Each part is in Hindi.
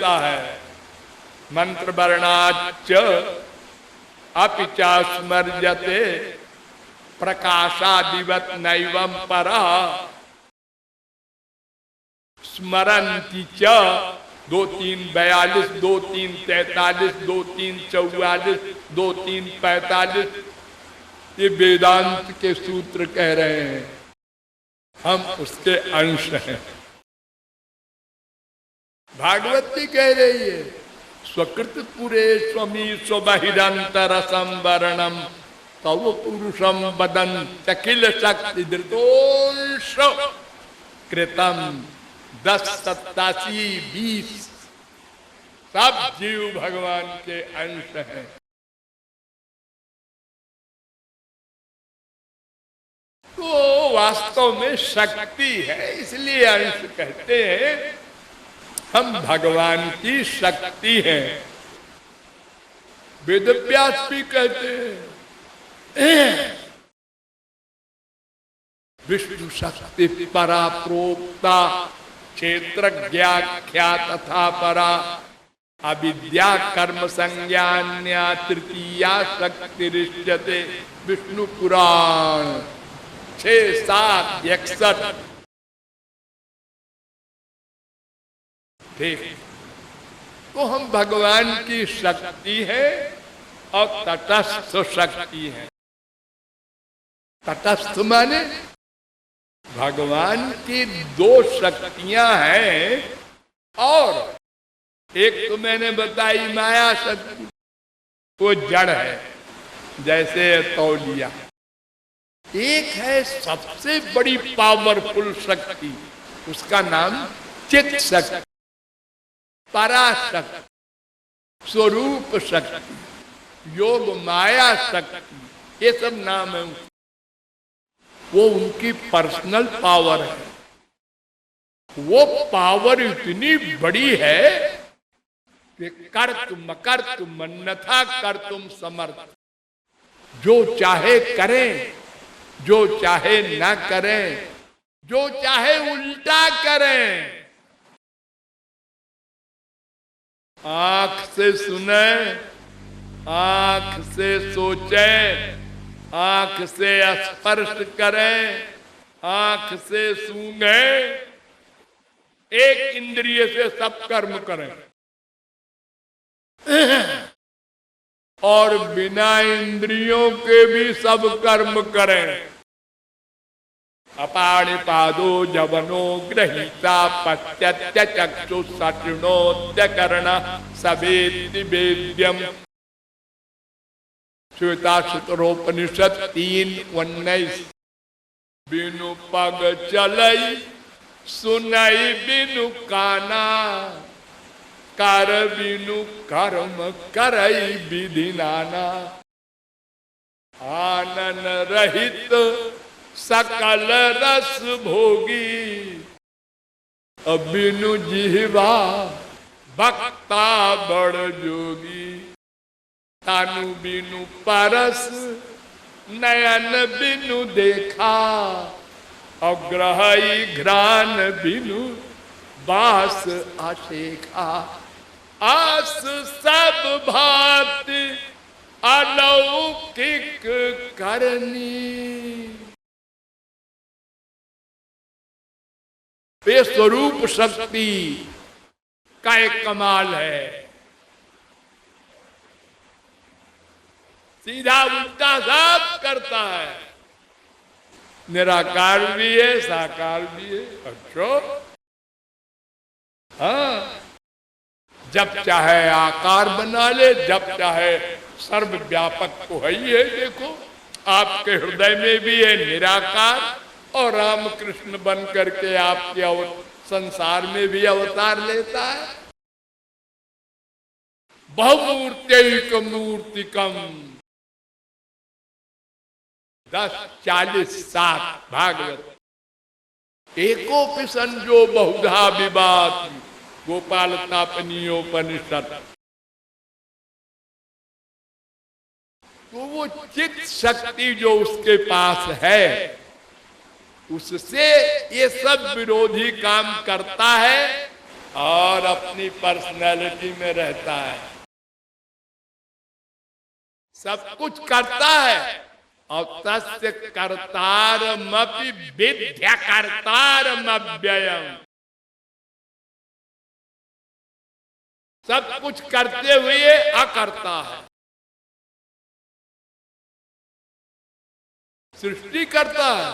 देता है। मंत्र वर्णाच अपि च स्मर्यते प्रकाशादिवत नैवं परा स्मरन्ति च 2 3 42 2 3 43 2 3 44 2 3 45 ये वेदांत के सूत्र कह रहे हैं, हम उसके अंश हैं। भागवती कह रही है स्वकृत पुरे स्वमी स्वबहिरंतर संवरणम तव पुरुषम वदन अखिल शक्ति धृतोंश कृतम 10 87 20 सब जीव भगवान के अंश हैं। तो वास्तव में शक्ति है, इसलिए अंश कहते हैं। हम भगवान की शक्ति हैं। वेदव्यास भी कहते हैं विष्णु शक्ति परा प्रोक्ता क्षेत्रज्ञाख्या तथा परा अविद्या कर्म संज्ञान्या तृतीया शक्ति रिष्यते। विष्णु पुराण 6 7 61। ठीक, तो हम भगवान की शक्ति है और तटस्थ शक्ति है। तटस्थ माने भगवान की 2 शक्तियां हैं, और एक तो मैंने बताई माया शक्ति, वो जड़ है जैसे तौलिया। एक है सबसे बड़ी पावरफुल शक्ति, उसका नाम चित शक्ति, पराशक्ति, स्वरूप शक्ति, योग माया शक्ति, ये सब नाम है। वो उनकी पर्सनल पावर है। वो पावर इतनी बड़ी है कि कर्तुम अकर्तुम अन्यथा कर्तुम समर्थ। जो चाहे करें, जो चाहे न करें, जो चाहे उल्टा करें। आंख से सुने, आंख से सोचे, आंख से स्पर्श करें, आंख से सूंघे, एक इंद्रिय से सब कर्म करें और बिना इंद्रियों के भी सब कर्म करें। अपाणिपादो जवनो गृहीता पश्यत्य चक्षु सचुणोद्य कर्ण सवेति वेद्यम। श्वेताशुतरोपनिषद 3:19। बिनु पग चलई सुनई बिनु काना, कर बिनु कर्म करई विधि नाना। आनन रहित सकल रस भोगी, बिनु जिह्वा भक्ता बड़ जोगी। तानु बिनु परस नयन बिनु देखा, अग्रही घ्राण बिनु बास अशेखा। आस सब भांति अलौकिक करनी। ये स्वरूप शक्ति का एक कमाल है। सीधा उल्टा सब करता है। निराकार भी है, साकार भी है। अच्छा, हाँ, जब चाहे आकार बना ले, जब चाहे सर्वव्यापक तो है ही है। देखो आपके हृदय में भी है निराकार, और रामकृष्ण बन करके आपके संसार में भी अवतार लेता है। बहुमूर्त्यैक मूर्तिकम 10:40 7 भागवत। एकोपि संजो बहुधा विवाद गोपाल तापनीयोपनिषद। तो वो चित शक्ति जो उसके पास है, उससे ये सब विरोधी काम करता है और अपनी पर्सनैलिटी में रहता है, सब कुछ करता है। और तस्य कर्तारमपि विद्या कर्तारमव्ययम्, सब कुछ करते हुए अकर्ता है। सृष्टि करता है,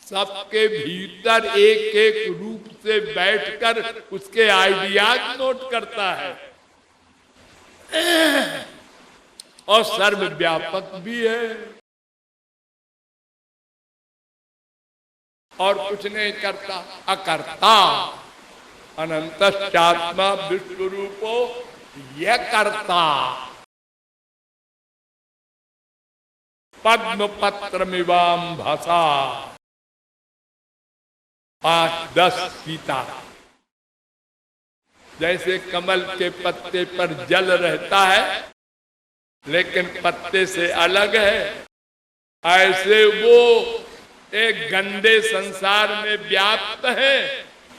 सबके भीतर एक एक रूप से बैठकर उसके आइडियाज नोट करता है, और सर्वव्यापक भी है, और कुछ नहीं करता, अकर्ता। अनंतश्चात्मा विश्वरूपो यह करता। पद्म पत्रमिवाम भाषा 5-10 सीता। जैसे कमल के पत्ते पर जल रहता है लेकिन पत्ते से अलग है, ऐसे वो एक गंदे संसार में व्याप्त है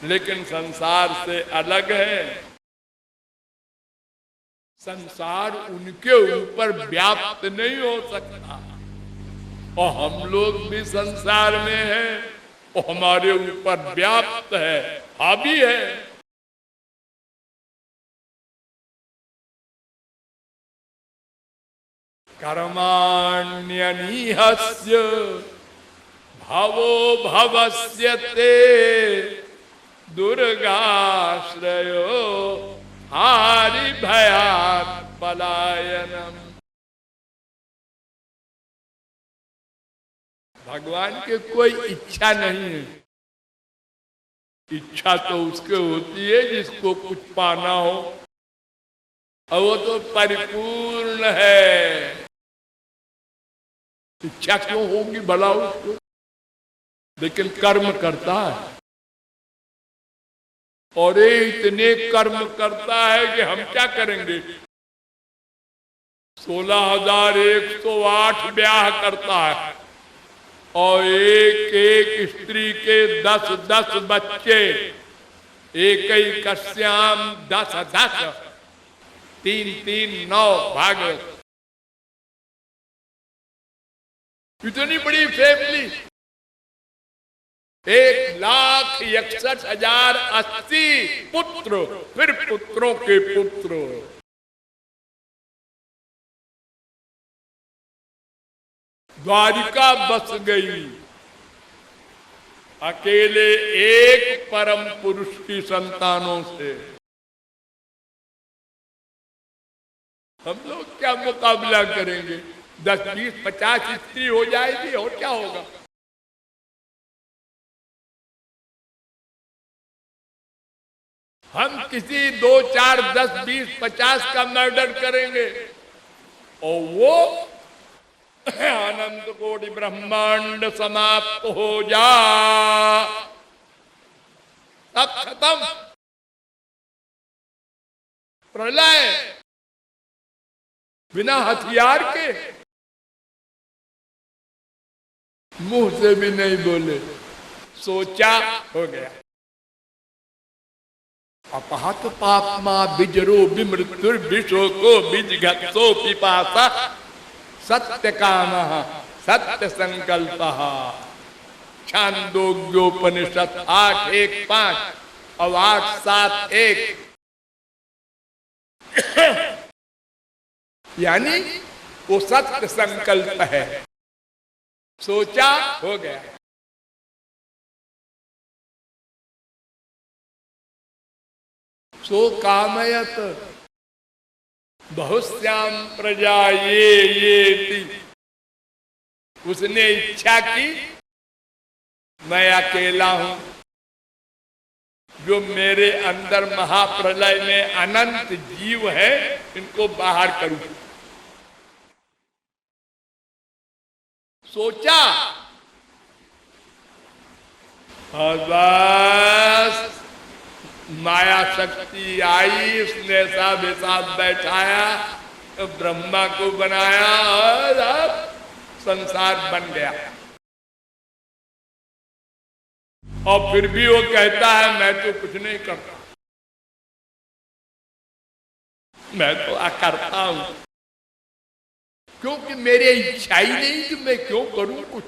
लेकिन संसार से अलग है। संसार उनके ऊपर व्याप्त नहीं हो सकता, और हम लोग भी संसार में हैं और हमारे ऊपर व्याप्त है, हावी है। कर्माण्यनिहस्य भवो भवस्य ते दुर्गाश्रयो हारि भयात् पलायनम। भगवान के कोई इच्छा नहीं है, इच्छा तो उसके होती है जिसको कुछ पाना हो, और वो तो परिपूर्ण है। इच्छा क्यों होगी भला उसको, लेकिन कर्म करता है, और ये इतने कर्म करता है कि हम क्या करेंगे। 16,108 ब्याह करता है, और एक एक स्त्री के 10-10 बच्चे, एक ही कश्याम 10-10, 3-3 9 भागवत। इतनी बड़ी फैमिली, 1,61,080 पुत्र, फिर पुत्रों के पुत्र। द्वारिका बस गई अकेले एक परम पुरुष की संतानों से। हम लोग क्या मुकाबला करेंगे, 10, 20, 50 स्त्री हो जाएगी और क्या होगा। हम किसी 2, 4, 10, 20, 50 का मर्डर करेंगे और वो अनंत कोटि ब्रह्मांड समाप्त हो जा, सब खत्म, प्रलय, बिना हथियार के। मुंह से भी नहीं बोले, सोचा हो गया। अपहत पापमा बिजरो विमृत्युर्विशोको बीजघत्सो पिपासा सत्य काम सत्य संकल्प। छांदोग्योपनिषद 8:1-5 और 8:7-1। यानी वो सत्य संकल्प है, सोचा हो गया। सो कामयत बहुश्याम प्रजा ये। उसने इच्छा की मैं अकेला हूं, जो मेरे अंदर महाप्रलय में अनंत जीव है, इनको बाहर करूं। सोचा और बस माया शक्ति आई, उसने सब हिसाब बैठाया, तो ब्रह्मा को बनाया और अब संसार बन गया। और फिर भी वो कहता है मैं तो कुछ नहीं करता, मैं तो करता हूं, क्योंकि मेरी इच्छा ही नहीं कि मैं क्यों करूं कुछ,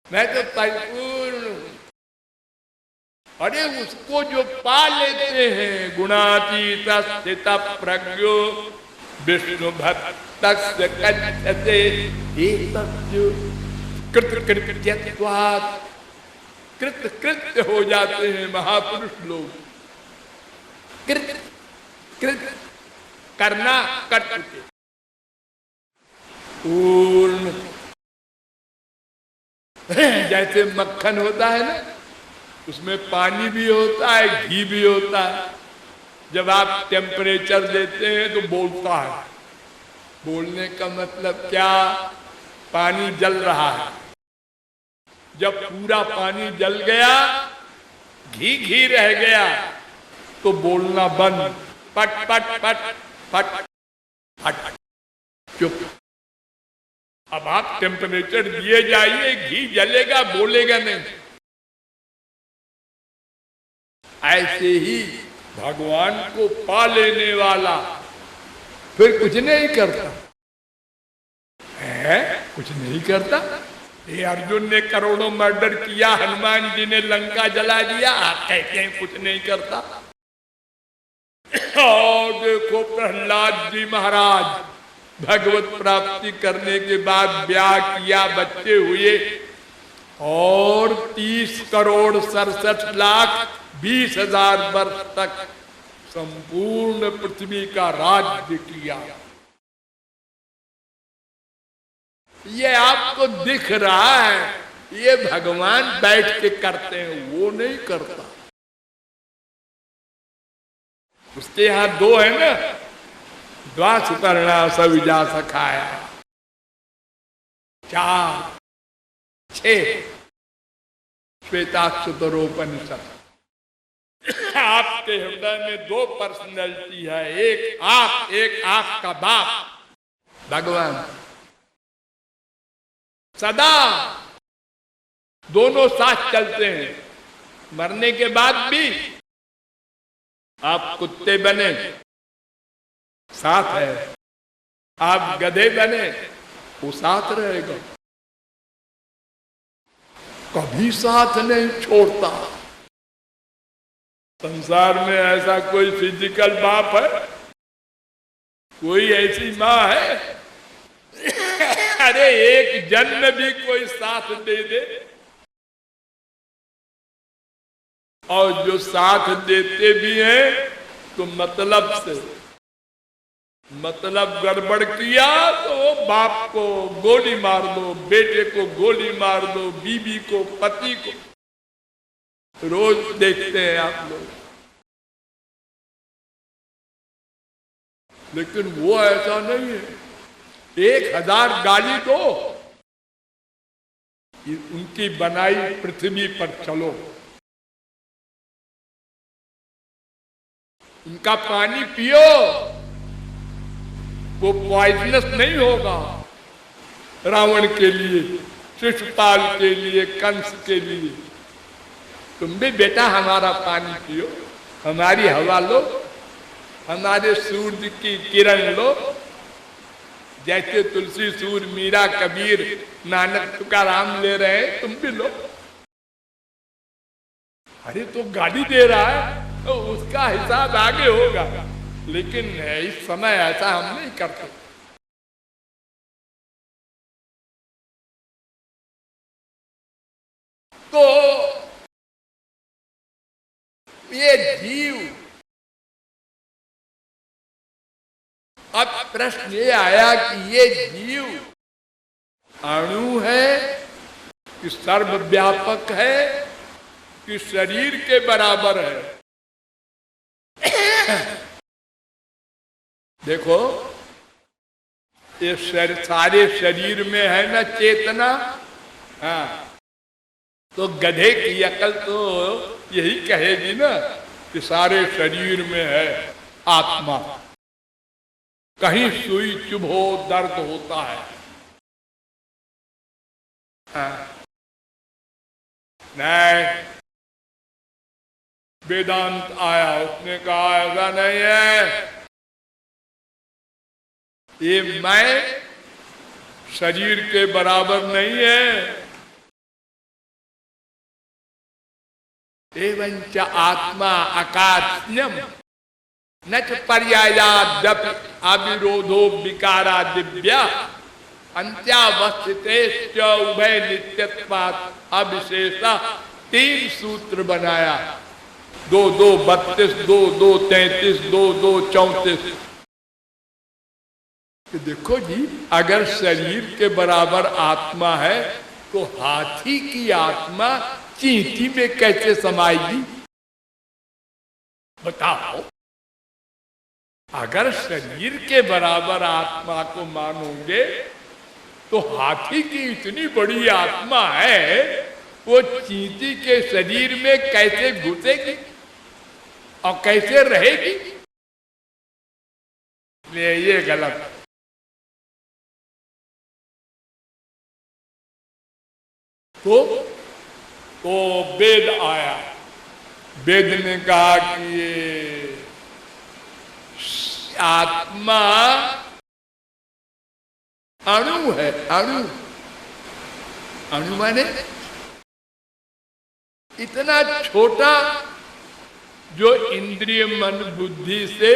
मैं तो परिपूर्ण हूं। अरे उसको जो पा लेते हैं, गुणातीत स्थित प्रज्ञो विष्णु भक्त कृत कृत्य हो जाते हैं महापुरुष लोग। कृत कृत करना कर चुके, पूर्ण। जैसे मक्खन होता है ना, उसमें पानी भी होता है, घी भी होता है। जब आप टेम्परेचर देते हैं तो बोलता है, बोलने का मतलब क्या, पानी जल रहा है। जब पूरा पानी जल गया, घी घी रह गया, तो बोलना बंद, पट पट पट पट पट, चुप। अब आप टेम्परेचर दिए जाइए, घी जलेगा, बोलेगा नहीं। ऐसे ही भगवान को पा लेने वाला फिर कुछ नहीं करता है, कुछ नहीं करता। ये अर्जुन ने करोड़ों मर्डर किया, हनुमान जी ने लंका जला दिया, आप कहते हैं कुछ नहीं करता। और देखो प्रहलाद जी महाराज भगवत प्राप्ति करने के बाद ब्याह किया, बच्चे हुए, और 30 करोड़ 67 लाख 20,000 वर्ष तक संपूर्ण पृथ्वी का राज्य किया। ये आपको दिख रहा है, ये भगवान बैठ के करते हैं, वो नहीं करता। उसके यहां 2 है ना, द्वासुपर्णा सविजा सखाया, 4 6 श्वेताक्षतरोपनिषद। आपके हृदय में 2 पर्सनैलिटी है, एक आप, एक आपका बाप भगवान। सदा दोनों साथ चलते हैं। मरने के बाद भी आप कुत्ते बने, साथ है, आप गधे बने, वो साथ रहेगा, कभी साथ नहीं छोड़ता। संसार में ऐसा कोई फिजिकल बाप है, कोई ऐसी माँ है? अरे एक जन्म भी कोई साथ दे दे, और जो साथ देते भी हैं तो मतलब से, मतलब गड़बड़ किया तो बाप को गोली मार दो, बेटे को गोली मार दो, बीवी को, पति को। रोज देखते हैं आप लोग। लेकिन वो ऐसा नहीं है, 1000 गाली दो, उनकी बनाई पृथ्वी पर चलो, उनका पानी पियो, वो पॉइजनस नहीं होगा। रावण के लिए, शिशुपाल के लिए, कंस के लिए, तुम भी बेटा हमारा पानी पियो, हमारी हवा लो, हमारे सूर्य की किरण लो। जैसे तुलसी, सूर, मीरा, कबीर, नानक, तुकाराम ले रहे हैं, तुम भी लो। अरे तो गाली दे रहा है तो उसका हिसाब आगे होगा, लेकिन इस समय ऐसा हम नहीं करते। तो ये जीव, अब प्रश्न ये आया कि ये जीव अणु है कि सर्वव्यापक है कि शरीर के बराबर है? देखो, ये सारे शरीर में है ना चेतना। हाँ, तो गधे की अकल तो यही कहेगी ना कि सारे शरीर में है आत्मा। कहीं सुई चुभो दर्द होता है। हाँ, नहीं, वेदांत आया, उसने कहा ऐसा नहीं है, ये मैं शरीर के बराबर नहीं है। एवंच आत्मा अकात्म्यम न च पर्यायाद्यप अविरोधो विकारा दिव्या अंत्यावस्थितेश्च उभय नित्यत्वात् अविशेषा। 3 सूत्र बनाया, 2-2 32, 2-2 33, 2-2 34। कि देखो जी, अगर शरीर के बराबर आत्मा है तो हाथी की आत्मा चींटी में कैसे समाएगी? बताओ। अगर शरीर के बराबर आत्मा को मानोगे तो हाथी की इतनी बड़ी आत्मा है, वो चींटी के शरीर में कैसे घुसेगी और कैसे रहेगी? ये गलत। तो वेद आया, वेद ने कहा कि ये आत्मा अणु है। अणु, अणु माने इतना छोटा जो इंद्रिय मन बुद्धि से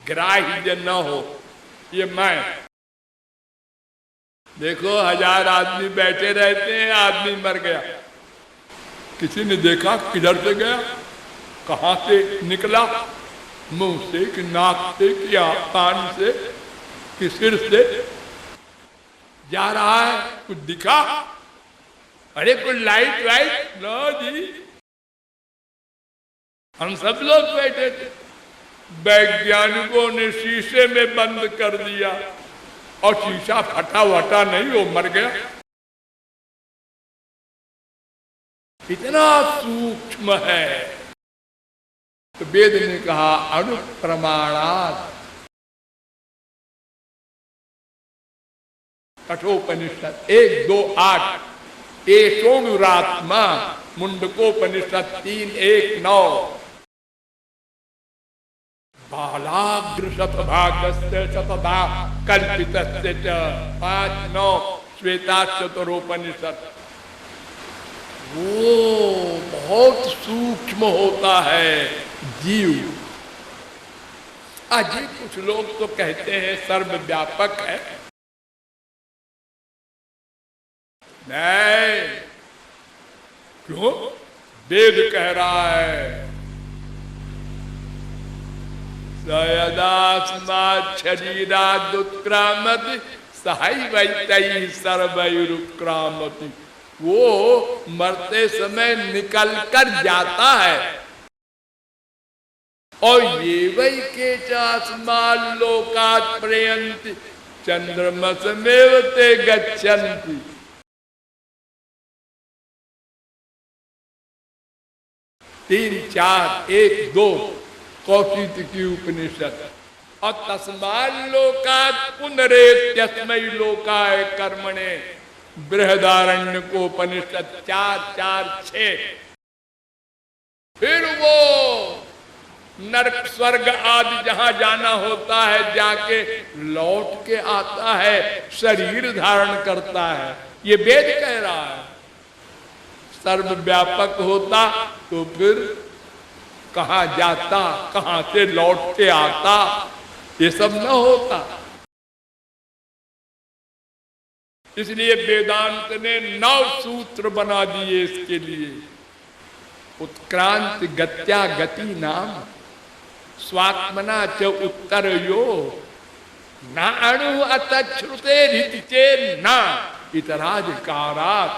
ग्राह्य न हो। ये मैं देखो, 1000 आदमी बैठे रहते हैं, आदमी मर गया, किसी ने देखा किधर से गया, कहां से निकला, मुंह से कि नाक से कि कान से कि सिर से जा रहा है, कुछ दिखा? अरे कुछ लाइट वाइट लो जी। हम सब लोग बैठे थे, वैज्ञानिकों ने शीशे में बंद कर दिया और शीशा फटा वटा नहीं, वो मर गया। इतना सूक्ष्म है। तो वेद ने कहा अणु प्रमाणात्। कठोपनिषद 1-2-8, एकोणुरात्मा, मुंडकोपनिषद 3-1-9। बालाग्र शतभागस्य शतधा कल्पितस्य च 5-9, श्वेताश्वतरोपनिषद। वो बहुत सूक्ष्म होता है जीव। आज कुछ लोग तो कहते हैं सर्वव्यापक है। नहीं, क्यों? वेद कह रहा है सयदास्मात् शरीरादुत्क्रामति सहैवैतैः सर्वैरुत्क्रामति। वो मरते समय निकल कर जाता है। और ये वै के चास्मात् लोकात् प्रयन्ति चंद्रमसमेव ते गच्छन्ति। 3-4-1-2 कौशिकी उपनिषद। और तस्मात् लोकात् पुनरेत्यस्मै लोकाय कर्मणे बृहदारण्यकोपनिषद 4-4-6। फिर वो नरक स्वर्ग आदि जहां जाना होता है जाके लौट के आता है, शरीर धारण करता है। ये वेद कह रहा है। सर्वव्यापक होता तो फिर कहां जाता, कहां से लौट के आता, ये सब न होता। इसलिए वेदांत ने 9 सूत्र बना दिए इसके लिए। उत्क्रांति गत्या गति नाम स्वात्मना च उत्तर यो न अणु अतच्छ्रुते रीतिचे न इतराधिकारात्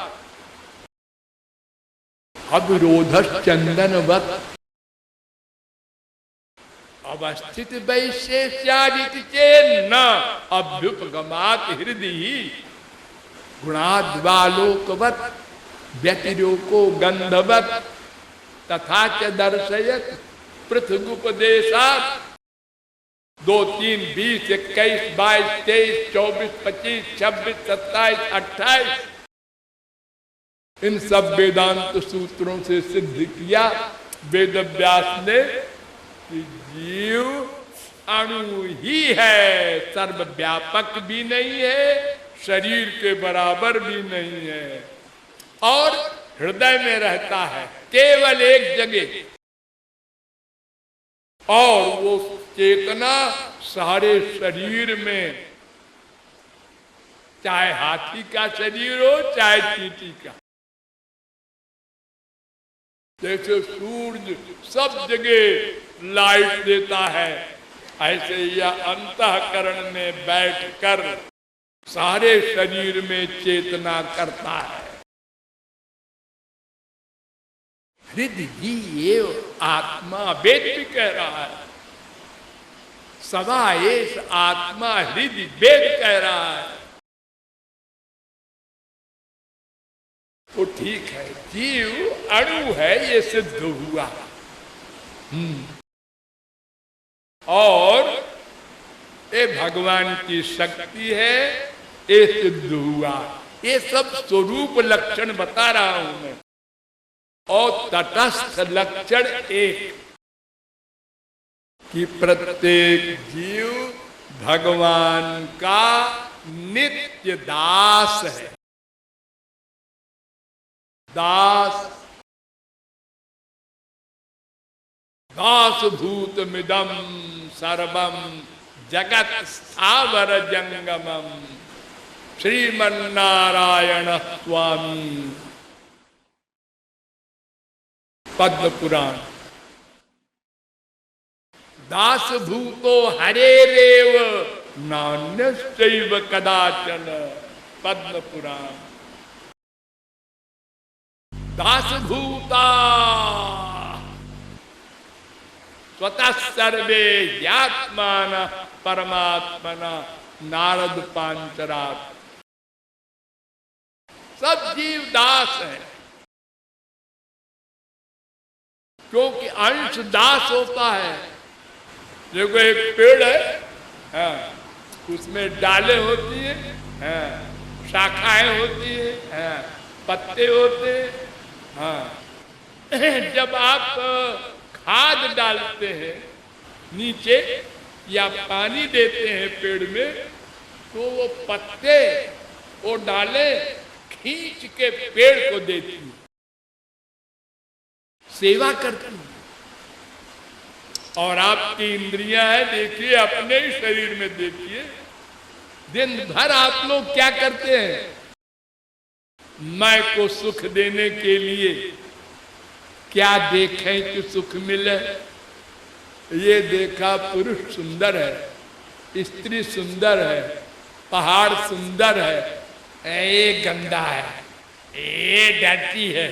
अविरोधश्चंदनवत् अवस्थित वैशेष्यादितिचे न अभ्युपगमात् हृदि गुणाद्वालोकवत् व्यतिरोको गंधवत् तथा च दर्शयत् पृथगुपदेशात्। 2, 3, 20, 21, 22, 23, 24, 25, 26, 27, 28। इन सब वेदांत सूत्रों से सिद्ध किया वेद व्यास ने कि जीव अणु ही है, सर्वव्यापक भी नहीं है, शरीर के बराबर भी नहीं है, और हृदय में रहता है केवल एक जगह, और वो चेतना सारे शरीर में, चाहे हाथी का शरीर हो चाहे चींटी का, जैसे सूरज सब जगह लाइट देता है, ऐसे यह अंतःकरण में बैठकर सारे शरीर में चेतना करता है। हृदय एव आत्मा, वेद भी कह रहा है, सदा एष आत्मा हृदय, वेद कह रहा है। तो ठीक है, जीव अणु है ये सिद्ध हुआ, और ये भगवान की शक्ति है ये सिद्ध हुआ। ये सब स्वरूप लक्षण बता रहा हूं मैं, और तटस्थ लक्षण एक कि प्रत्येक जीव भगवान का नित्य दास है। दास, दास भूत मिदम सर्वम जगत स्थावर जंगमम श्रीमन्नारायण स्वामी, पद्म पुराण। दास भूतो हरेरेव नान्यश्चैव कदाचन, पद्म पुराण। दास भूता स्वतः सर्वे यात्मान परमात्मना, नारद पांचरात। सब जीव दास है, क्योंकि अंश दास होता है। देखो एक पेड़ है, हाँ, उसमें डालें होती है, हाँ, शाखाएं होती है, हाँ, पत्ते होते हैं, हाँ। जब आप खाद डालते हैं नीचे या पानी देते हैं पेड़ में, तो वो पत्ते वो डालें खींच के पेड़ को देती है, सेवा करती है। और आपकी इंद्रियां हैं, देखिए अपने ही शरीर में देखिए, दिन भर आप लोग क्या करते हैं? मैं को सुख देने के लिए क्या देखें कि सुख मिले? ये देखा पुरुष सुंदर है, स्त्री सुंदर है, पहाड़ सुंदर है, ये गंदा है, ये डर्टी है।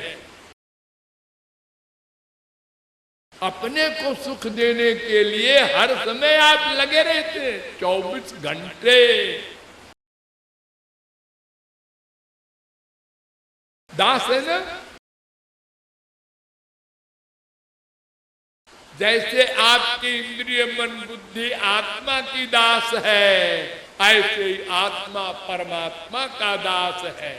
अपने को सुख देने के लिए हर समय आप लगे रहते, 24 घंटे। दास है ना? जैसे आपकी इंद्रिय मन बुद्धि आत्मा की दास है, ऐसे ही आत्मा परमात्मा का दास है।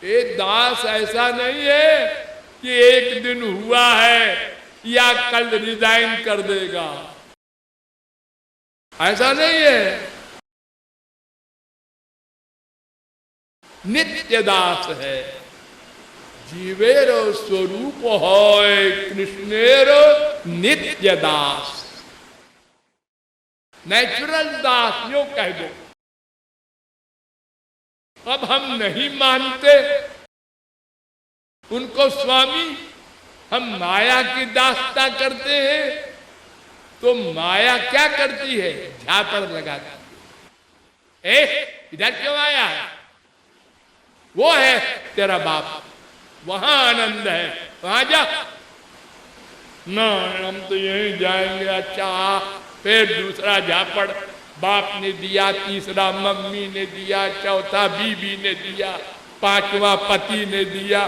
ये दास ऐसा नहीं है कि एक दिन हुआ है या कल रिजाइन कर देगा, ऐसा नहीं है। नित्य दास है। जीवेर स्वरूप होय कृष्णेर नित्य दास। नेचुरल दास यो कह दो। अब हम नहीं मानते उनको स्वामी, हम माया की दासता करते हैं, तो माया क्या करती है? झापड़ लगाती है। इधर क्यों आया है? वो है तेरा बाप, वहां आनंद है, वहां जा ना, हम तो यहीं जाएंगे। अच्छा, फिर दूसरा झापड़ बाप ने दिया, तीसरा मम्मी ने दिया, चौथा बीबी ने दिया, पांचवा पति ने दिया।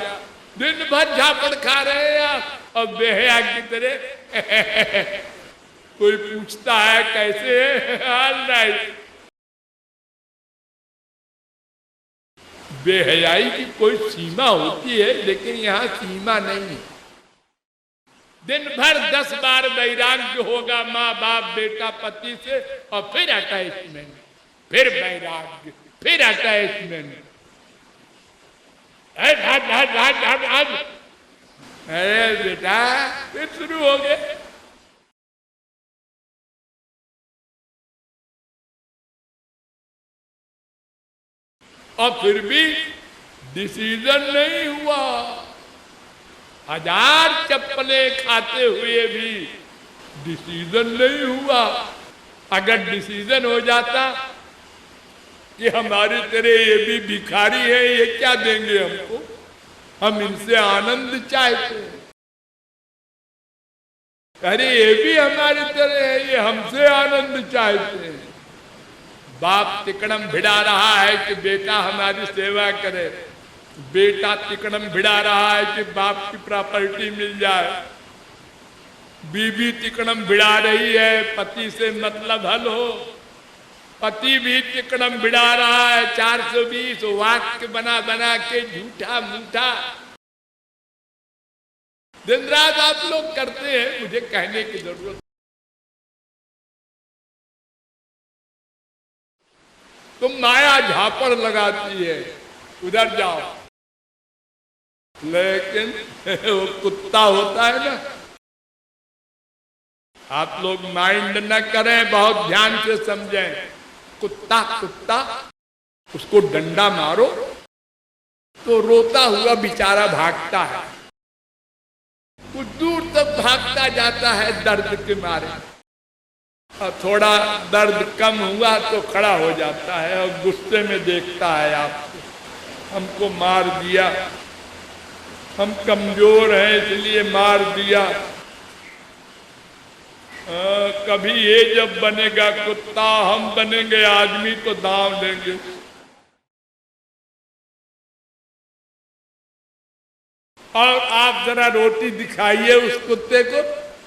दिन भर झापड़ खा रहे हैं आप। अब बेहया की तरह कोई पूछता है कैसे है, हाल नहीं। बेहयाई की कोई सीमा होती है, लेकिन यहाँ सीमा नहीं। दिन भर 10 बार वैराग्य होगा माँ बाप बेटा पति से, और फिर अटैचमेंट, फिर वैराग्य, फिर अटैचमेंट। अरे बेटा फिर शुरू हो गए। और फिर भी डिसीजन नहीं हुआ। 1000 चप्पलें खाते हुए भी डिसीजन नहीं हुआ। अगर डिसीजन हो जाता कि हमारे तेरे ये भी भिखारी है, ये क्या देंगे हमको, हम इनसे आनंद चाहते हैं। अरे ये भी हमारे तरह है, ये हमसे आनंद चाहते हैं। बाप तिकड़म भिड़ा रहा है कि बेटा हमारी सेवा करे, बेटा तिकड़म भिड़ा रहा है कि बाप की प्रॉपर्टी मिल जाए, बीबी तिकड़म भिड़ा रही है पति से मतलब हल हो, पति भी तिकड़म भिड़ा रहा है 420 वाक्य बना बना के झूठा मूठा दिन रात आप लोग करते हैं, मुझे कहने की जरूरत। तुम माया झापड़ लगाती है, उधर जाओ, लेकिन वो कुत्ता होता है ना, आप लोग माइंड न करें, बहुत ध्यान से समझें। कुत्ता कुत्ता, उसको डंडा मारो तो रोता हुआ बेचारा भागता है, कुछ दूर तक भागता जाता है दर्द के मारे, और थोड़ा दर्द कम हुआ तो खड़ा हो जाता है और गुस्से में देखता है आपको, हमको मार दिया, हम कमजोर हैं इसलिए मार दिया। कभी ये जब बनेगा कुत्ता, हम बनेंगे आदमी तो दांव देंगे। और आप जरा रोटी दिखाइए उस कुत्ते को,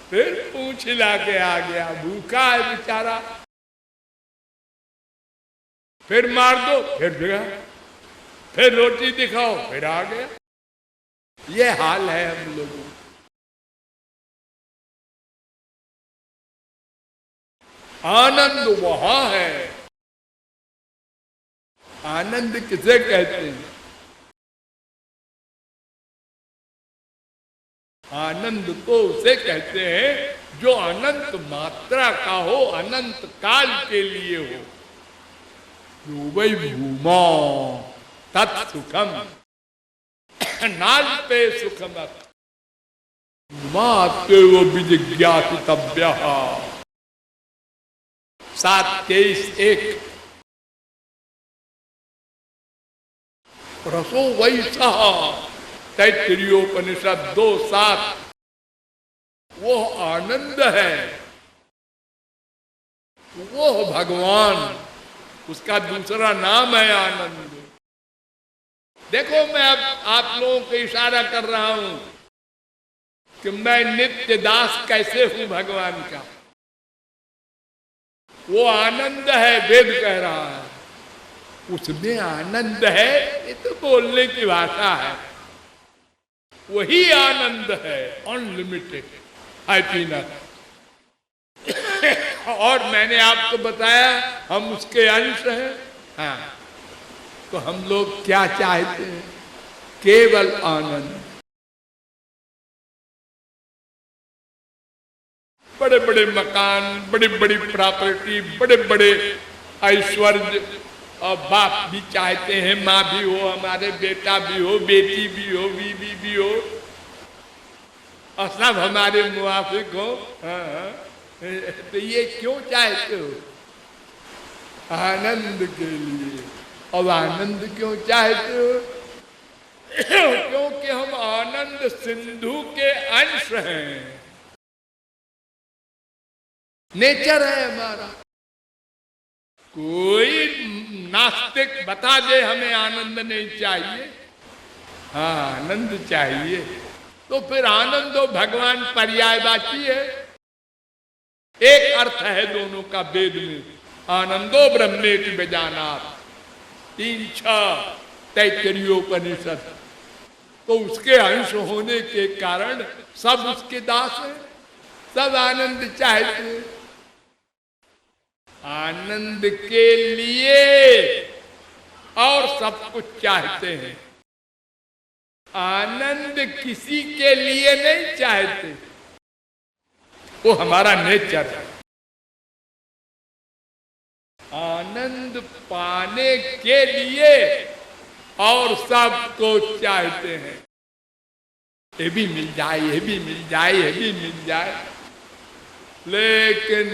फिर पूंछ हिला के आ गया, भूखा है बेचारा, फिर मार दो, फिर गया, फिर रोटी दिखाओ, फिर आ गया। ये हाल है हम लोगों। आनंद वहां है। आनंद किसे कहते हैं? आनंद तो उसे कहते हैं जो अनंत मात्रा का हो, अनंत काल के लिए हो। वै भूमा तत्सुखम नाल्पे सुखमत माते वो विजिज्ञासितव्य। 7:23:1 रसो वैसा तैत्तिरीयोपनिषद 2:7। वो आनंद है, वो भगवान, उसका दूसरा नाम है आनंद। देखो मैं अब आप लोगों को इशारा कर रहा हूं कि मैं नित्य दास कैसे हूं भगवान का। वो आनंद है, वेद कह रहा है, उसमें आनंद है, ये तो बोलने की भाषा है। वही आनंद है, अनलिमिटेड हैप्पीनेस। और मैंने आपको बताया हम उसके अंश हैं। हाँ, तो हम लोग क्या चाहते हैं? केवल आनंद। बड़े बड़े मकान, बड़ी बड़ी प्रॉपर्टी, बड़े बड़े ऐश्वर्य, और बाप भी चाहते हैं माँ भी हो, हमारे बेटा भी हो, बेटी भी हो, बीवी भी हो, और सब हमारे मुआफिक हो। हाँ, तो ये क्यों चाहते हो? आनंद के लिए। और आनंद क्यों चाहते हो? क्योंकि हम आनंद सिंधु के अंश हैं, नेचर है हमारा। कोई नास्तिक बता दे हमें आनंद नहीं चाहिए, हाँ आनंद चाहिए, तो फिर आनंद और भगवान पर्यायवाची है। एक अर्थ है दोनों का वेद में, आनंदो ब्रह्मेति विजानात्। 3:6 तैत्तरीयोपनिषद। तो उसके अंश होने के कारण सब उसके दास हैं, सब आनंद चाहते हैं। आनंद के लिए और सब कुछ चाहते हैं, आनंद किसी के लिए नहीं चाहते, वो हमारा नेचर है। आनंद पाने के लिए और सबको चाहते हैं, ये भी मिल जाए, ये भी मिल जाए, ये भी मिल जाए। लेकिन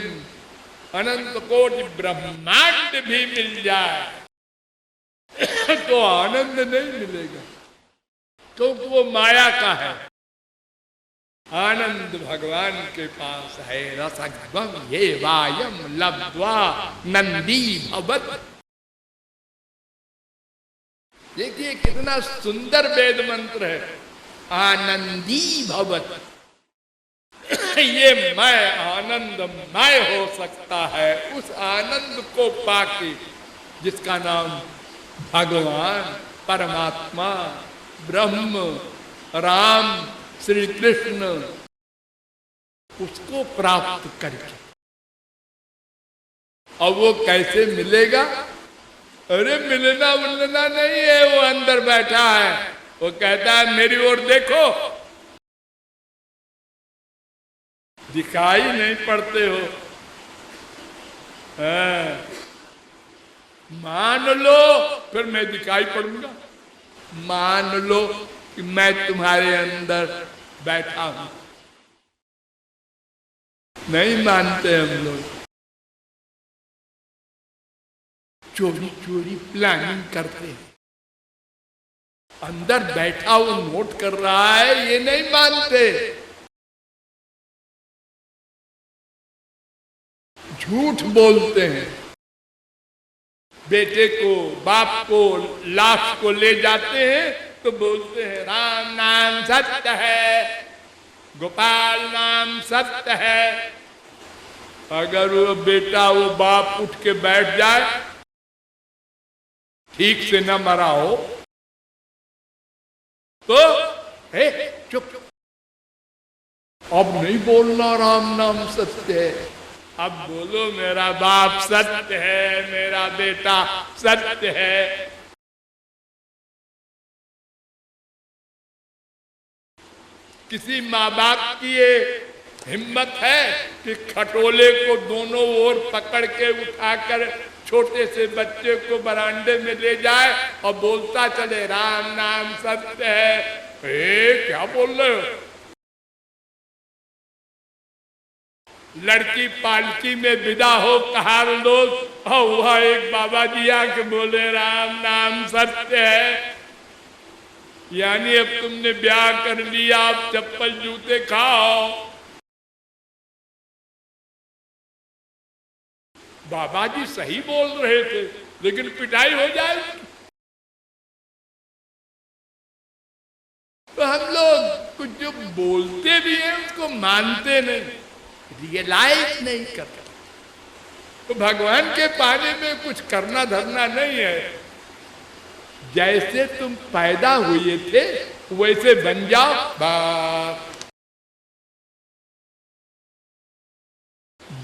अनंत कोटि ब्रह्मांड भी मिल जाए तो आनंद नहीं मिलेगा, क्योंकि वो माया का है। आनंद भगवान के पास है। रसगम ये वायम लब्ध्वा नंदी भवत। देखिए कितना सुंदर वेद मंत्र है, आनंदी भवत। ये मैं आनंदमय हो सकता है उस आनंद को पाके जिसका नाम भगवान, परमात्मा, ब्रह्म, राम, श्री कृष्ण, उसको प्राप्त करके। अब वो कैसे मिलेगा? अरे मिलना मिलना नहीं है, वो अंदर बैठा है, वो कहता है मेरी ओर देखो, दिखाई नहीं पड़ते हो, मान लो फिर मैं दिखाई पड़ूंगा। मान लो कि मैं तुम्हारे अंदर बैठा हूं। नहीं मानते हम लोग, चोरी चोरी प्लानिंग करते हैं। अंदर बैठा वो नोट कर रहा है, ये नहीं मानते। झूठ बोलते हैं। बेटे को, बाप को, लाश को ले जाते हैं तो बोलते हैं राम नाम सत्य है, गोपाल नाम सत्य है। अगर वो बेटा, वो बाप उठ के बैठ जाए, ठीक से न मरा हो, तो चुप, अब नहीं बोलना राम नाम सत्य है। अब बोलो मेरा बाप सत्य है, मेरा बेटा सत्य है। किसी माँ बाप की ये हिम्मत है कि खटोले को दोनों ओर पकड़ के उठाकर छोटे से बच्चे को बरामदे में ले जाए और बोलता चले राम नाम सत्य है? क्या बोल रहे हो? लड़की पालकी में विदा हो कहार लोग, और वह एक बाबा जी आके बोले राम नाम सत्य है। यानी अब तुमने ब्याह कर लिया, आप चप्पल जूते खाओ। बाबा जी सही बोल रहे थे, लेकिन पिटाई हो जाएगी। तो हम लोग कुछ जो बोलते भी हैं उसको मानते नहीं, रियलाइज नहीं करते। तो भगवान के पाने में कुछ करना धरना नहीं है। जैसे तुम पैदा हुए थे वैसे बन जाओ बस।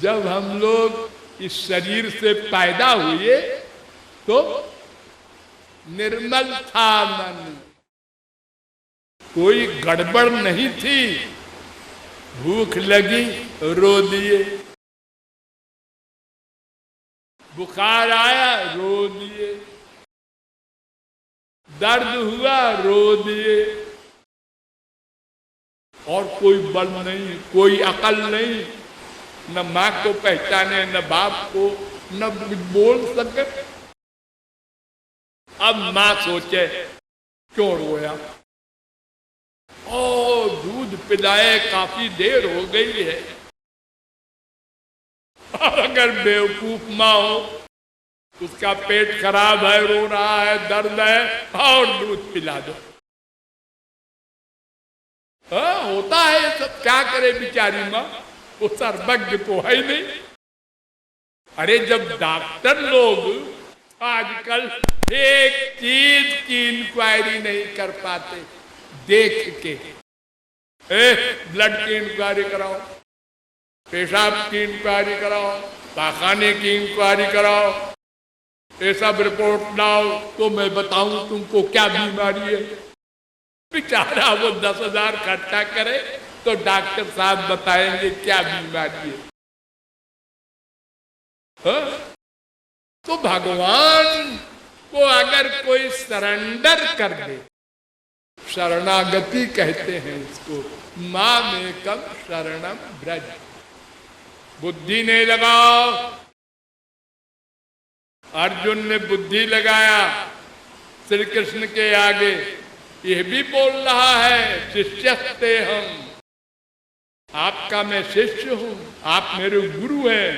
जब हम लोग इस शरीर से पैदा हुए तो निर्मल था मन, कोई गड़बड़ नहीं थी। भूख लगी रो दिए, बुखार आया रो दिए, दर्द हुआ रो दिए, और कोई बल नहीं, कोई अकल नहीं, न माँ को पहचाने न बाप को, न बोल सके। अब माँ सोचे क्यों रोया, ओ दूध पिलाए काफी देर हो गई है। और अगर बेवकूफ माँ हो, उसका पेट खराब है, रो रहा है, दर्द है, और दूध पिला दो। होता है सब, क्या करे बेचारी माँ, वो सर्वज्ञ तो है ही नहीं। अरे जब डॉक्टर लोग आजकल एक चीज की इंक्वायरी नहीं कर पाते। देख के ब्लड की इंक्वायरी कराओ, पेशाब की इंक्वायरी कराओ, पाखाने की इंक्वायरी कराओ, ये सब रिपोर्ट लाओ तो मैं बताऊं तुमको क्या बीमारी है। बेचारा वो 10,000 खर्चा करे तो डॉक्टर साहब बताएंगे क्या बीमारी है। तो भगवान को अगर कोई सरेंडर कर दे, शरणागति कहते हैं इसको, मामेकम शरणम ब्रज। बुद्धि नहीं लगाओ, अर्जुन ने बुद्धि लगाया श्री कृष्ण के आगे, यह भी बोल रहा है शिष्यस्ते हम, आपका मैं शिष्य हूं, आप मेरे गुरु हैं,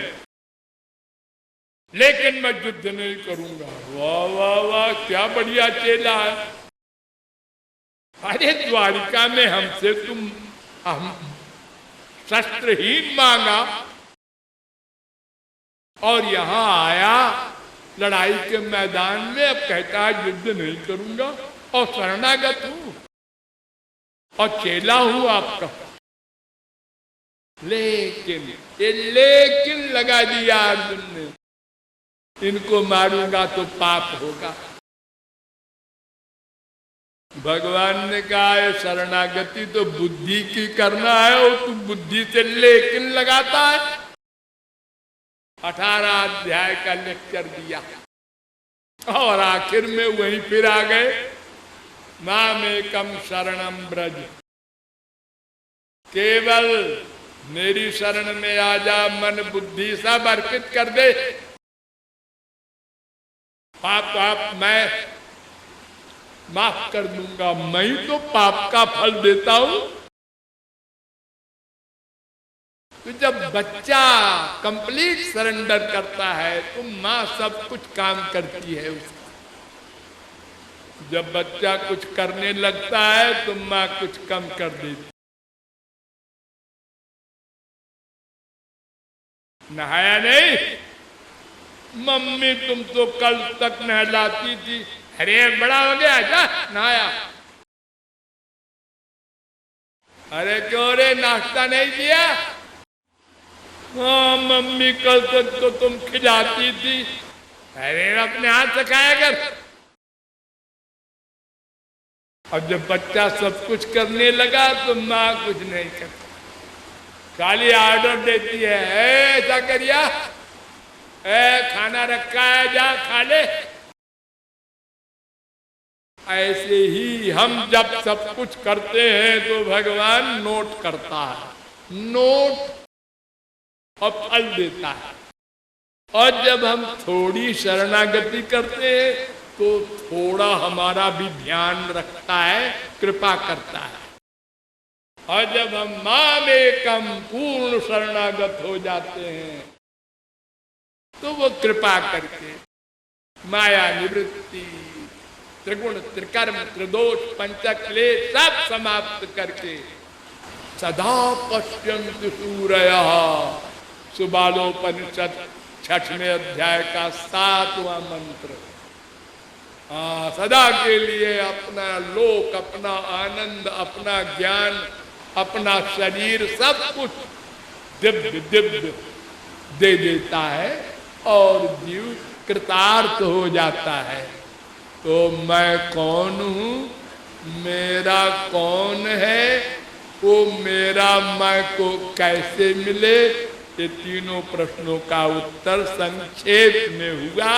लेकिन मैं युद्ध नहीं करूंगा। वाह वाह वाह, क्या बढ़िया चेला है। अरे द्वारिका में हमसे तुम हम शस्त्रहीन मांगा और यहां आया लड़ाई के मैदान में, अब कहता है युद्ध नहीं करूंगा और शरणागत हूं और चेला हूं आपका। लेकिन ये लेकिन लगा दिया अर्जुन ने, इनको मारूंगा तो पाप होगा। भगवान ने कहा है शरणागति तो बुद्धि की करना है और तू बुद्धि से लेकिन लगाता है। 18 अध्याय का लेक्चर दिया और आखिर में वहीं फिर आ गए, मामेकम शरणम ब्रज, केवल मेरी शरण में आ जा, मन बुद्धि सब अर्पित कर दे। पाप मैं माफ कर दूंगा, मैं ही तो पाप का फल देता हूं। तो जब बच्चा कंप्लीट सरेंडर करता है तो माँ सब कुछ काम करती है उसका। जब बच्चा कुछ करने लगता है तो माँ कुछ कम कर देती। नहाया नहीं, मम्मी तुम तो कल तक नहलाती थी, अरे बड़ा हो गया जा नहाया। अरे क्यों रे नाश्ता नहीं किया? हाँ मम्मी कल तक तो तुम खिलाती थी, अरे अपने हाथ से खाया कर। अब जब बच्चा सब कुछ करने लगा तो माँ कुछ नहीं करती, खाली ऑर्डर देती है, ऐसा करिया, खाना रखा है जा खा ले। ऐसे ही हम जब सब कुछ करते हैं तो भगवान नोट करता है, नोट और फल देता है। और जब हम थोड़ी शरणागति करते हैं तो थोड़ा हमारा भी ध्यान रखता है, कृपा करता है। और जब हम मामेकम पूर्ण शरणागत हो जाते हैं तो वो कृपा करके माया निवृत्ति, त्रिगुण त्रिकर्म त्रिदोष पंचक्लेश सब समाप्त करके सदा पश्यन्ति सूरयः, सुबालोपनिषद 6वें अध्याय का 7वां मंत्र। सदा के लिए अपना लोक, अपना आनंद, अपना ज्ञान, अपना शरीर सब कुछ दिव्य दिव्य दे देता है और जीव कृतार्थ हो जाता है। तो मैं कौन हूँ, मेरा कौन है, वो मेरा मैं को कैसे मिले, ये तीनों प्रश्नों का उत्तर संक्षेप में हुआ।